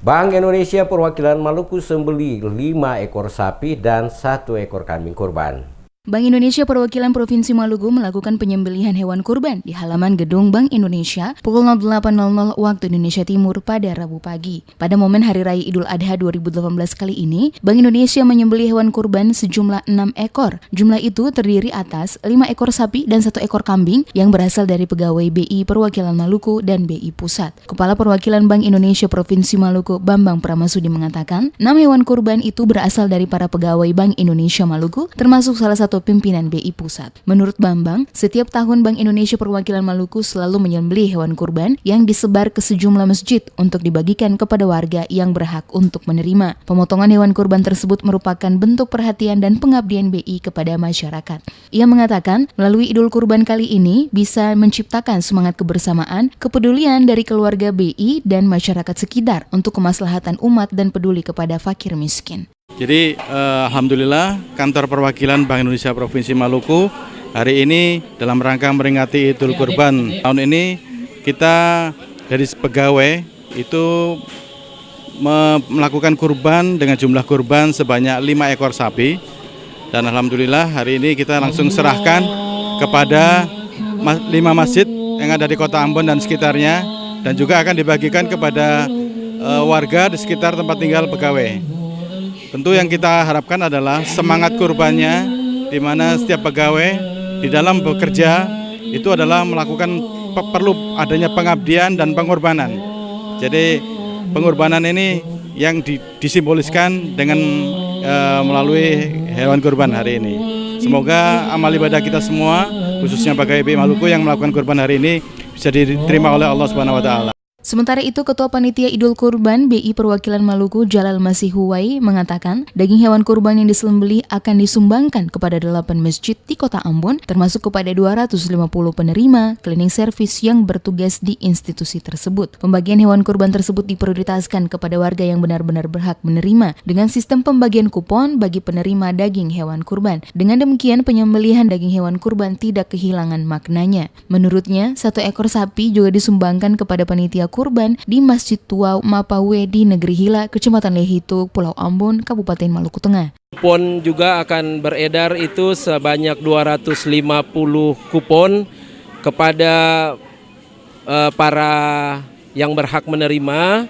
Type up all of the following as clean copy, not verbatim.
Bank Indonesia Perwakilan Maluku sembelih 5 ekor sapi dan 1 ekor kambing kurban. Bank Indonesia Perwakilan Provinsi Maluku melakukan penyembelihan hewan kurban di halaman gedung Bank Indonesia pukul 08.00 waktu Indonesia Timur pada Rabu pagi. Pada momen Hari Raya Idul Adha 2018 kali ini, Bank Indonesia menyembelih hewan kurban sejumlah 6 ekor. Jumlah itu terdiri atas 5 ekor sapi dan 1 ekor kambing yang berasal dari pegawai BI Perwakilan Maluku dan BI Pusat. Kepala Perwakilan Bank Indonesia Provinsi Maluku, Bambang Pramasudi mengatakan, 6 hewan kurban itu berasal dari para pegawai Bank Indonesia Maluku, termasuk salah satu pimpinan BI Pusat. Menurut Bambang, setiap tahun Bank Indonesia Perwakilan Maluku selalu menyembelih hewan kurban yang disebar ke sejumlah masjid untuk dibagikan kepada warga yang berhak untuk menerima. Pemotongan hewan kurban tersebut merupakan bentuk perhatian dan pengabdian BI kepada masyarakat. Ia mengatakan, melalui Idul Kurban kali ini bisa menciptakan semangat kebersamaan, kepedulian dari keluarga BI dan masyarakat sekitar untuk kemaslahatan umat dan peduli kepada fakir miskin. Jadi alhamdulillah kantor perwakilan Bank Indonesia Provinsi Maluku hari ini dalam rangka memperingati Idul Kurban tahun ini kita dari pegawai itu melakukan kurban dengan jumlah kurban sebanyak 5 ekor sapi dan alhamdulillah hari ini kita langsung serahkan kepada 5 masjid yang ada di Kota Ambon dan sekitarnya dan juga akan dibagikan kepada warga di sekitar tempat tinggal pegawai. Tentu yang kita harapkan adalah semangat kurbannya, di mana setiap pegawai di dalam bekerja itu adalah melakukan perlu adanya pengabdian dan pengorbanan. Jadi pengorbanan ini yang disimboliskan dengan melalui hewan kurban hari ini. Semoga amal ibadah kita semua, khususnya pegawai BI Maluku yang melakukan kurban hari ini bisa diterima oleh Allah Subhanahu wa Ta'ala. Sementara itu, Ketua Panitia Idul Kurban BI Perwakilan Maluku Jalal Masihuwai mengatakan daging hewan kurban yang disembelih akan disumbangkan kepada 8 masjid di Kota Ambon, termasuk kepada 250 penerima cleaning service yang bertugas di institusi tersebut. Pembagian hewan kurban tersebut diprioritaskan kepada warga yang benar-benar berhak menerima dengan sistem pembagian kupon bagi penerima daging hewan kurban. Dengan demikian, penyembelihan daging hewan kurban tidak kehilangan maknanya. Menurutnya, 1 ekor sapi juga disumbangkan kepada panitia kurban di Masjid Tua Mapawe di Negeri Hila, Kecamatan Lehitu, Pulau Ambon, Kabupaten Maluku Tengah. Kupon juga akan beredar itu sebanyak 250 kupon kepada para yang berhak menerima,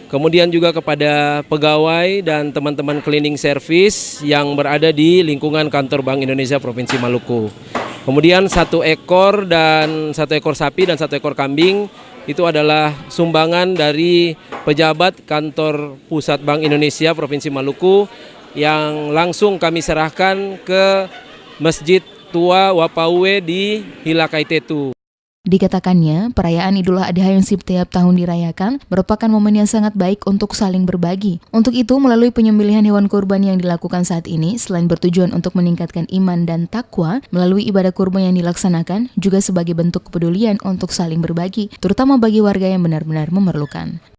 kemudian juga kepada pegawai dan teman-teman cleaning service yang berada di lingkungan kantor Bank Indonesia Provinsi Maluku. Kemudian 1 ekor sapi dan 1 ekor kambing itu adalah sumbangan dari pejabat kantor pusat Bank Indonesia Provinsi Maluku yang langsung kami serahkan ke Masjid Tua Wapawe di Hilakaitetu. Dikatakannya, perayaan Idul Adha yang setiap tahun dirayakan merupakan momen yang sangat baik untuk saling berbagi. Untuk itu, melalui penyembelihan hewan kurban yang dilakukan saat ini, selain bertujuan untuk meningkatkan iman dan takwa, melalui ibadah kurban yang dilaksanakan, juga sebagai bentuk kepedulian untuk saling berbagi, terutama bagi warga yang benar-benar memerlukan.